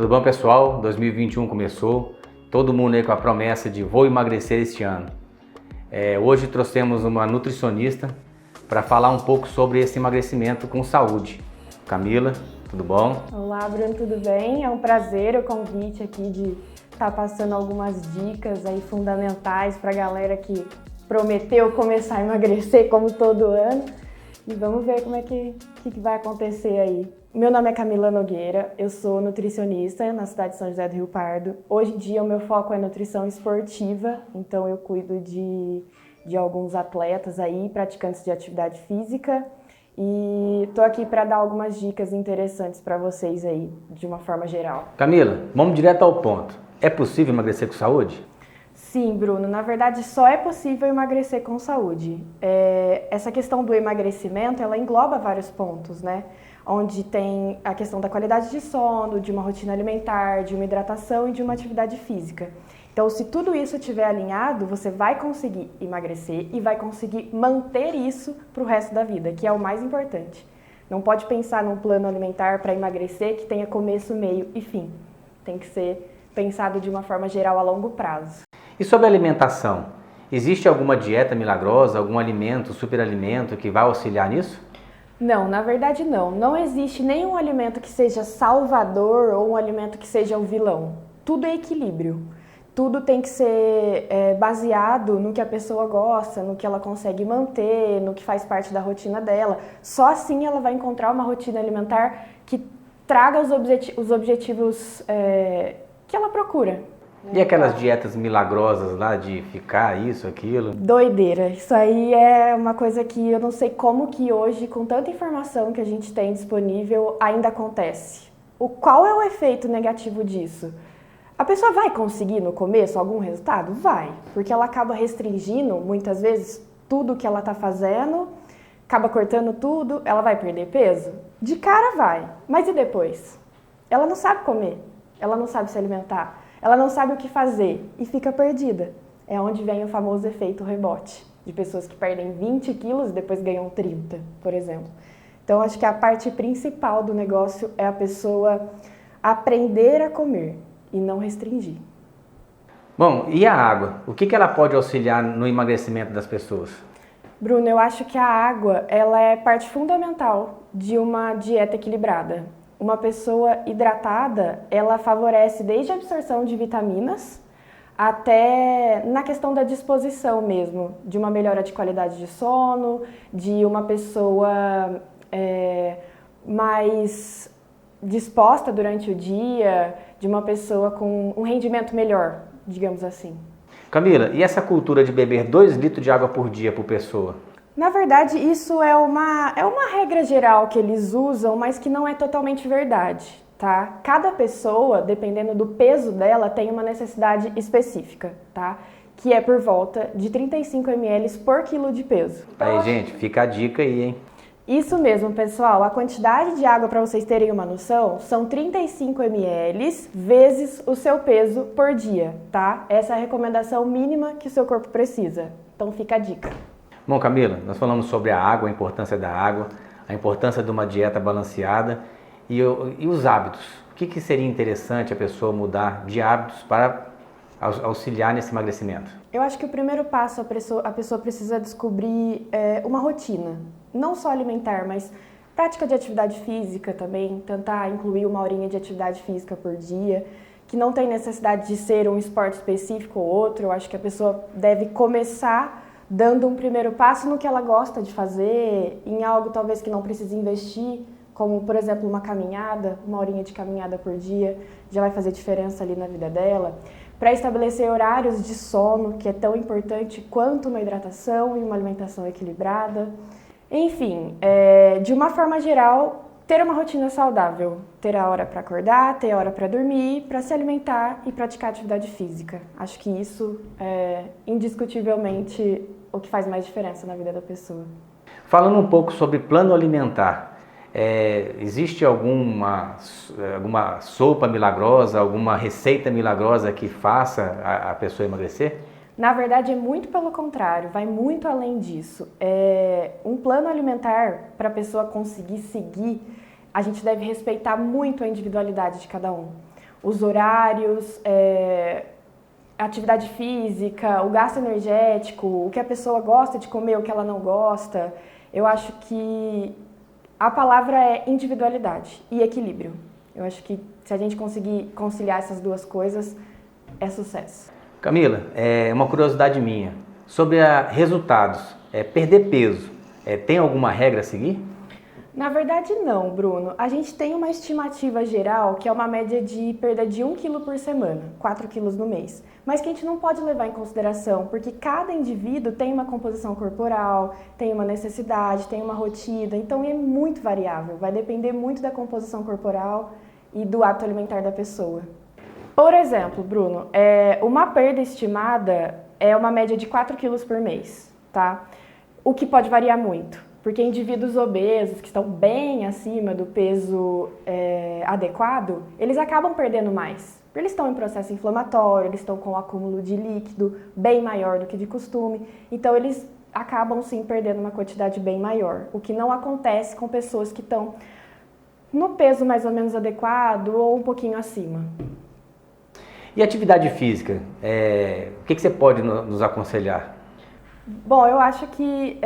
Tudo bom, pessoal? 2021 começou, todo mundo aí com a promessa de vou emagrecer este ano. Hoje trouxemos uma nutricionista para falar um pouco sobre esse emagrecimento com saúde. Camila, tudo bom? Olá, Bruno, tudo bem? É um prazer o convite aqui de estar passando algumas dicas aí fundamentais para a galera que prometeu começar a emagrecer como todo ano. E vamos ver como é que vai acontecer aí. Meu nome é Camila Nogueira, eu sou nutricionista na cidade de São José do Rio Pardo. Hoje em dia o meu foco é nutrição esportiva, então eu cuido de alguns atletas aí, praticantes de atividade física. E tô aqui para dar algumas dicas interessantes para vocês aí, de uma forma geral. Camila, vamos direto ao ponto. É possível emagrecer com saúde? Sim, Bruno, na verdade só é possível emagrecer com saúde. Essa questão do emagrecimento, ela engloba vários pontos, né? Onde tem a questão da qualidade de sono, de uma rotina alimentar, de uma hidratação e de uma atividade física. Então, se tudo isso estiver alinhado, você vai conseguir emagrecer e vai conseguir manter isso para o resto da vida, que é o mais importante. Não pode pensar num plano alimentar para emagrecer que tenha começo, meio e fim. Tem que ser pensado de uma forma geral a longo prazo. E sobre a alimentação? Existe alguma dieta milagrosa, algum alimento, superalimento que vai auxiliar nisso? Não, na verdade não. Não existe nenhum alimento que seja salvador ou um alimento que seja o vilão. Tudo é equilíbrio. Tudo tem que ser baseado no que a pessoa gosta, no que ela consegue manter, no que faz parte da rotina dela. Só assim ela vai encontrar uma rotina alimentar que traga os objetivos que ela procura. E aquelas dietas milagrosas lá de ficar isso, aquilo? Doideira. Isso aí é uma coisa que eu não sei como que hoje, com tanta informação que a gente tem disponível, ainda acontece. Qual é o efeito negativo disso? A pessoa vai conseguir no começo algum resultado? Vai, porque ela acaba restringindo muitas vezes tudo que ela está fazendo, acaba cortando tudo, ela vai perder peso? De cara vai, mas e depois? Ela não sabe comer, ela não sabe se alimentar, ela não sabe o que fazer e fica perdida. É onde vem o famoso efeito rebote, de pessoas que perdem 20 quilos e depois ganham 30, por exemplo. Então, acho que a parte principal do negócio é a pessoa aprender a comer e não restringir. Bom, e a água? O que ela pode auxiliar no emagrecimento das pessoas? Bruno, eu acho que a água ela é parte fundamental de uma dieta equilibrada. Uma pessoa hidratada, ela favorece desde a absorção de vitaminas até na questão da disposição mesmo, de uma melhora de qualidade de sono, de uma pessoa mais disposta durante o dia, de uma pessoa com um rendimento melhor, digamos assim. Camila, e essa cultura de beber 2 litros de água por dia por pessoa? Na verdade, isso é uma regra geral que eles usam, mas que não é totalmente verdade, tá? Cada pessoa, dependendo do peso dela, tem uma necessidade específica, tá? Que é por volta de 35 ml por quilo de peso. Aí, gente, fica a dica aí, hein? Isso mesmo, pessoal. A quantidade de água, para vocês terem uma noção, são 35 ml vezes o seu peso por dia, tá? Essa é a recomendação mínima que o seu corpo precisa. Então fica a dica. Bom, Camila, nós falamos sobre a água, a importância da água, a importância de uma dieta balanceada e os hábitos. O que seria interessante a pessoa mudar de hábitos para auxiliar nesse emagrecimento? Eu acho que o primeiro passo a pessoa precisa descobrir uma rotina, não só alimentar, mas prática de atividade física também, tentar incluir 1 horinha de atividade física por dia, que não tem necessidade de ser um esporte específico ou outro. Eu acho que a pessoa deve começar dando um primeiro passo no que ela gosta de fazer, em algo talvez que não precise investir, como, por exemplo, uma caminhada, 1 horinha de caminhada por dia, já vai fazer diferença ali na vida dela. Para estabelecer horários de sono, que é tão importante quanto uma hidratação e uma alimentação equilibrada. Enfim, de uma forma geral, ter uma rotina saudável. Ter a hora para acordar, ter a hora para dormir, para se alimentar e praticar atividade física. Acho que isso é indiscutivelmente o que faz mais diferença na vida da pessoa. Falando um pouco sobre plano alimentar, existe alguma sopa milagrosa, alguma receita milagrosa que faça a pessoa emagrecer? Na verdade, é muito pelo contrário, vai muito além disso. Um plano alimentar, para a pessoa conseguir seguir, a gente deve respeitar muito a individualidade de cada um. os horários, atividade física, o gasto energético, o que a pessoa gosta de comer, o que ela não gosta. Eu acho que a palavra é individualidade e equilíbrio. Eu acho que se a gente conseguir conciliar essas duas coisas, é sucesso. Camila, uma curiosidade minha. Sobre resultados, perder peso, tem alguma regra a seguir? Na verdade, não, Bruno. A gente tem uma estimativa geral que é uma média de perda de 1 quilo por semana, 4 quilos no mês. Mas que a gente não pode levar em consideração, porque cada indivíduo tem uma composição corporal, tem uma necessidade, tem uma rotina, então é muito variável. Vai depender muito da composição corporal e do hábito alimentar da pessoa. Por exemplo, Bruno, uma perda estimada é uma média de 4 quilos por mês, tá? O que pode variar muito. Porque indivíduos obesos, que estão bem acima do peso adequado, eles acabam perdendo mais. Eles estão em processo inflamatório, eles estão com um acúmulo de líquido bem maior do que de costume. Então, eles acabam, sim, perdendo uma quantidade bem maior. O que não acontece com pessoas que estão no peso mais ou menos adequado ou um pouquinho acima. E atividade física? O que você pode nos aconselhar? Bom, eu acho que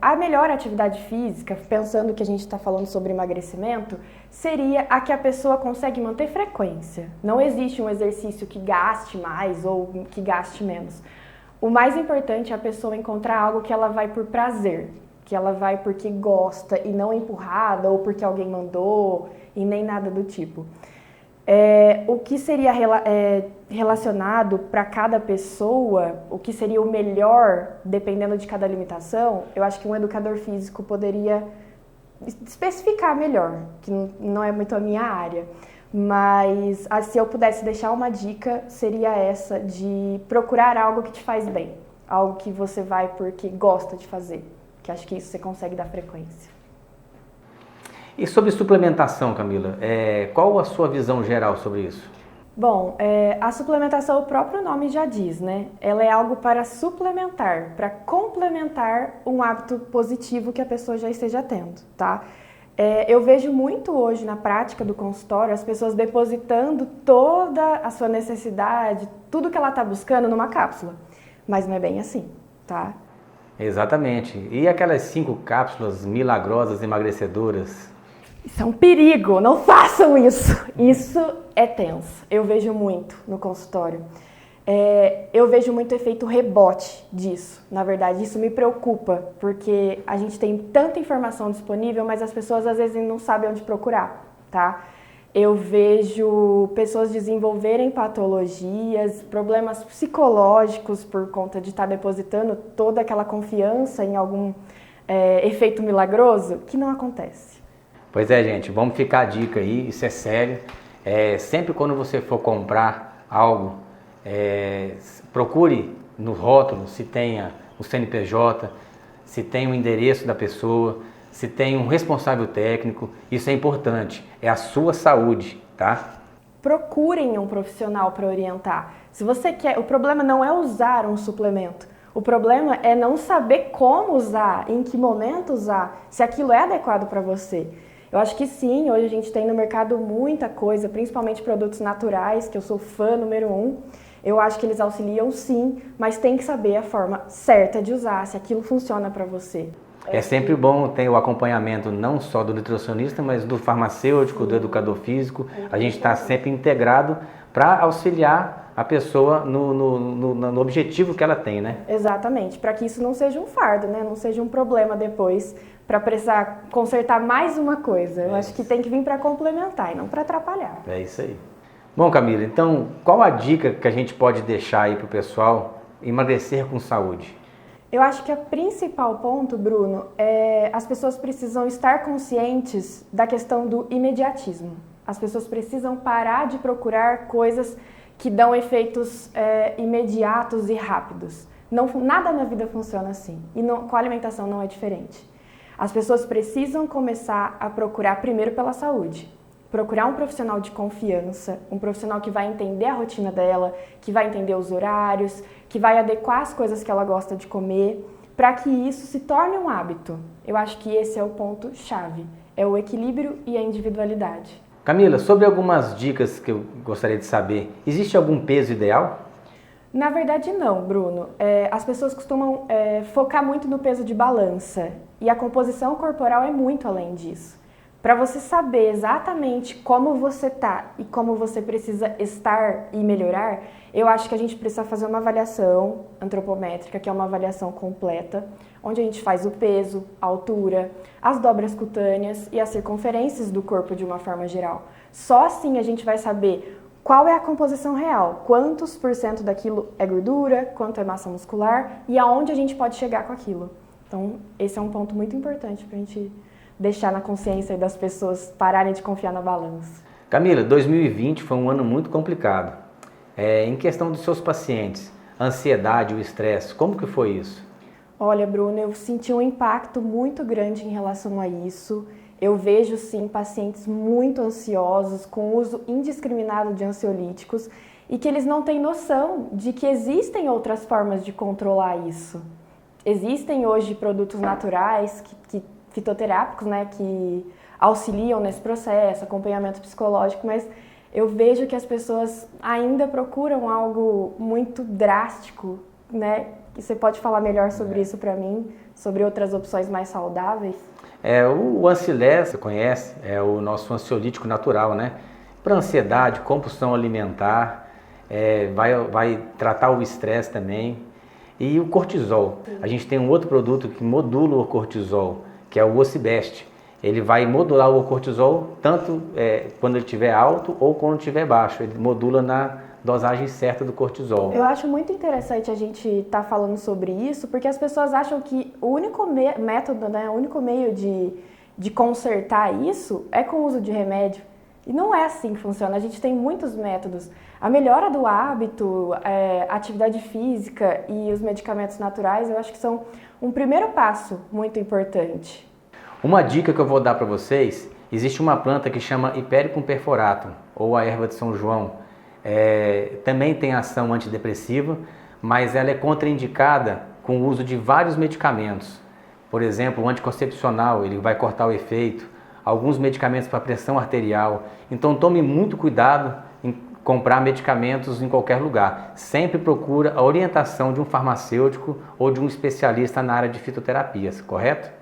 a melhor atividade física, pensando que a gente está falando sobre emagrecimento, seria a que a pessoa consegue manter frequência. Não existe um exercício que gaste mais ou que gaste menos. O mais importante é a pessoa encontrar algo que ela vai por prazer, que ela vai porque gosta e não empurrada ou porque alguém mandou e nem nada do tipo. O que seria relacionado para cada pessoa, o que seria o melhor, dependendo de cada limitação, eu acho que um educador físico poderia especificar melhor, que não é muito a minha área. Mas se eu pudesse deixar uma dica, seria essa de procurar algo que te faz bem, algo que você vai porque gosta de fazer, que acho que isso você consegue dar frequência. E sobre suplementação, Camila, qual a sua visão geral sobre isso? Bom, a suplementação, o próprio nome já diz, né? Ela é algo para suplementar, para complementar um hábito positivo que a pessoa já esteja tendo, tá? Eu vejo muito hoje na prática do consultório as pessoas depositando toda a sua necessidade, tudo que ela está buscando numa cápsula, mas não é bem assim, tá? Exatamente. E aquelas 5 cápsulas milagrosas emagrecedoras? Isso é um perigo, não façam isso. Isso é tenso, eu vejo muito no consultório. Eu vejo muito efeito rebote disso, na verdade, isso me preocupa, porque a gente tem tanta informação disponível, mas as pessoas às vezes não sabem onde procurar, tá? Eu vejo pessoas desenvolverem patologias, problemas psicológicos por conta de estar depositando toda aquela confiança em algum efeito milagroso, que não acontece. Pois é, gente, vamos ficar a dica aí, isso é sério. Sempre quando você for comprar algo, procure no rótulo se tenha o CNPJ, se tem o endereço da pessoa, se tem um responsável técnico, isso é importante, é a sua saúde, tá? Procurem um profissional para orientar. Se você quer, o problema não é usar um suplemento, o problema é não saber como usar, em que momento usar, se aquilo é adequado para você. Eu acho que sim, hoje a gente tem no mercado muita coisa, principalmente produtos naturais, que eu sou fã número 1. Eu acho que eles auxiliam sim, mas tem que saber a forma certa de usar, se aquilo funciona para você. É sempre bom ter o acompanhamento não só do nutricionista, mas do farmacêutico, do educador físico. A gente está sempre integrado para auxiliar a pessoa no objetivo que ela tem, né? Exatamente, para que isso não seja um fardo, né? Não seja um problema depois para precisar consertar mais uma coisa. Eu acho que tem que vir para complementar e não para atrapalhar. É isso aí. Bom, Camila, então qual a dica que a gente pode deixar aí para o pessoal emagrecer com saúde? Eu acho que o principal ponto, Bruno, as pessoas precisam estar conscientes da questão do imediatismo. As pessoas precisam parar de procurar coisas que dão efeitos imediatos e rápidos. Nada na vida funciona assim e com a alimentação não é diferente. As pessoas precisam começar a procurar primeiro pela saúde. Procurar um profissional de confiança, um profissional que vai entender a rotina dela, que vai entender os horários, que vai adequar as coisas que ela gosta de comer, para que isso se torne um hábito. Eu acho que esse é o ponto-chave, é o equilíbrio e a individualidade. Camila, sobre algumas dicas que eu gostaria de saber, existe algum peso ideal? Na verdade, não, Bruno. As pessoas costumam focar muito no peso de balança e a composição corporal é muito além disso. Para você saber exatamente como você tá e como você precisa estar e melhorar, eu acho que a gente precisa fazer uma avaliação antropométrica, que é uma avaliação completa, onde a gente faz o peso, a altura, as dobras cutâneas e as circunferências do corpo de uma forma geral. Só assim a gente vai saber qual é a composição real, quantos por cento daquilo é gordura, quanto é massa muscular e aonde a gente pode chegar com aquilo. Então, esse é um ponto muito importante para a gente deixar na consciência das pessoas pararem de confiar na balança. Camila, 2020 foi um ano muito complicado. Em questão dos seus pacientes, a ansiedade, o estresse, como que foi isso? Olha, Bruno, eu senti um impacto muito grande em relação a isso. Eu vejo, sim, pacientes muito ansiosos, com uso indiscriminado de ansiolíticos e que eles não têm noção de que existem outras formas de controlar isso. Existem hoje produtos naturais, fitoterápicos, né, que auxiliam nesse processo, acompanhamento psicológico, mas eu vejo que as pessoas ainda procuram algo muito drástico, né? Você pode falar melhor sobre isso para mim, sobre outras opções mais saudáveis? O Ancilé, você conhece, é o nosso ansiolítico natural, né? Para ansiedade, compulsão alimentar, vai tratar o estresse também. E o cortisol. A gente tem um outro produto que modula o cortisol, que é o Ocibest. Ele vai modular o cortisol tanto quando ele estiver alto ou quando estiver baixo. Ele modula na dosagem certa do cortisol. Eu acho muito interessante a gente estar falando sobre isso, porque as pessoas acham que o único método, né, o único meio de consertar isso é com o uso de remédio. E não é assim que funciona, a gente tem muitos métodos. A melhora do hábito, a atividade física e os medicamentos naturais, eu acho que são um primeiro passo muito importante. Uma dica que eu vou dar para vocês, existe uma planta que chama Hipericum perforatum, ou a erva de São João. Também tem ação antidepressiva, mas ela é contraindicada com o uso de vários medicamentos. Por exemplo, o anticoncepcional, ele vai cortar o efeito, alguns medicamentos para pressão arterial. Então tome muito cuidado em comprar medicamentos em qualquer lugar. Sempre procura a orientação de um farmacêutico ou de um especialista na área de fitoterapias, correto?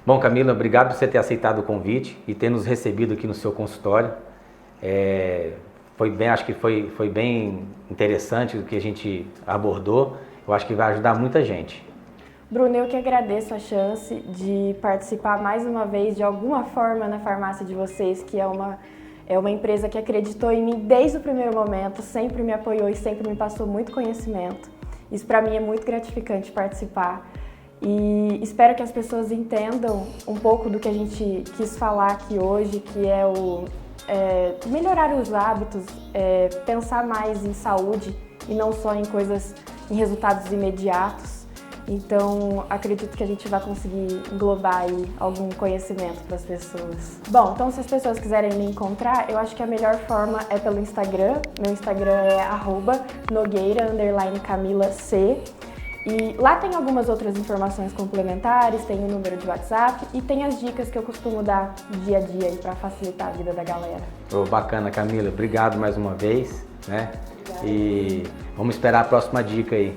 Bom, Camila, obrigado por você ter aceitado o convite e ter nos recebido aqui no seu consultório. Acho que foi bem interessante o que a gente abordou. Eu acho que vai ajudar muita gente. Bruno, eu que agradeço a chance de participar mais uma vez de alguma forma na farmácia de vocês, que é uma empresa que acreditou em mim desde o primeiro momento, sempre me apoiou e sempre me passou muito conhecimento. Isso para mim é muito gratificante participar e espero que as pessoas entendam um pouco do que a gente quis falar aqui hoje, que é melhorar os hábitos, pensar mais em saúde e não só em resultados imediatos. Então, acredito que a gente vai conseguir englobar aí algum conhecimento para as pessoas. Bom, então se as pessoas quiserem me encontrar, eu acho que a melhor forma é pelo Instagram. Meu Instagram é @nogueira_camilac. E lá tem algumas outras informações complementares, tem o número de WhatsApp e tem as dicas que eu costumo dar dia a dia aí para facilitar a vida da galera. Bacana, Camila. Obrigado mais uma vez, né? E vamos esperar a próxima dica aí.